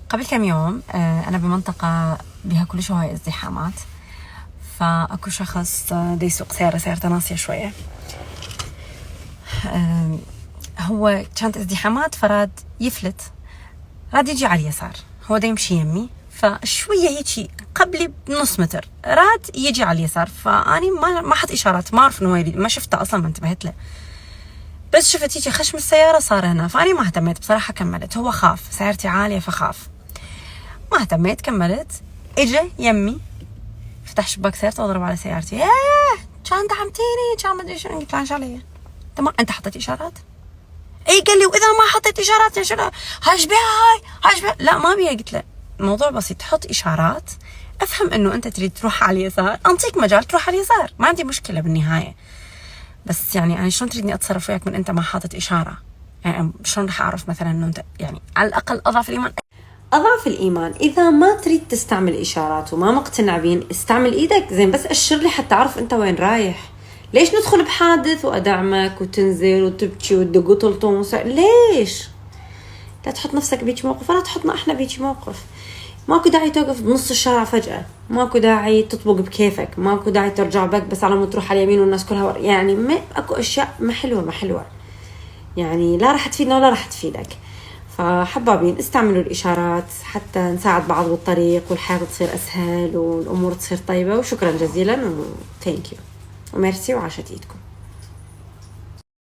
قبل كم يوم أنا بمنطقة بها كل هاي ازدحامات، فأكو شخص دا يسوق سيارته ناصية شوية. هو كانت ازدحامات فراد يفلت، راد يجي على اليسار، هو دا يمشي يمي، فشوية هيك قبلي بنص متر راد يجي على اليسار، فأني ما حط إشارات، ما أعرف إنه يريد، ما شفته أصلا، ما انتبهت له، بس شفت هيك خشم السيارة صار هنا، فأني ما اهتميت بصراحة، كملت. هو خاف، سيارتي عالية فخاف، ما اهتميت، كملت. اجى يمي، فتح شباك سيارته وضرب على سيارتي. كان دعمتيني، كان ما ادري شنو، قلت علي تمام، انت حطيت اشارات؟ اي قال لي واذا ما حطيت اشارات يا شنو هشبيها هاي لا ما بيها. قلت له الموضوع بسيط، حط اشارات، افهم انه انت تريد تروح على اليسار، انطيك مجال تروح على اليسار، ما عندي مشكله بالنهايه، بس يعني انا شلون تريدني اتصرف وياك من انت ما حاطط اشاره؟ يعني شلون راح اعرف مثلا انه انت، يعني على الاقل أضعف الإيمان إذا ما تريد تستعمل إشارات وما مقتنع بين، استعمل إيدك زين، بس أشر لي حتى أعرف أنت وين رايح. ليش ندخل بحادث وأدعمك وتنزل وتبكي وتدق وتلطم ليش؟ لا تحط نفسك بيك موقف، ولا تحطنا إحنا بيك موقف. ماكو داعي توقف بنص الشارع فجأة، ماكو داعي تطبق بكيفك، ماكو داعي ترجع بك بس على ما تروح على اليمين والناس كلها يعني ما أكو أشياء ما حلوة يعني، لا راح تفيدنا ولا راح تفيدك. فحبابين استعملوا الإشارات حتى نساعد بعض بالطريق والحياة تصير أسهل والأمور تصير طيبة. وشكرا جزيلا وثانك يو وميرسي وعاشت إيدكم.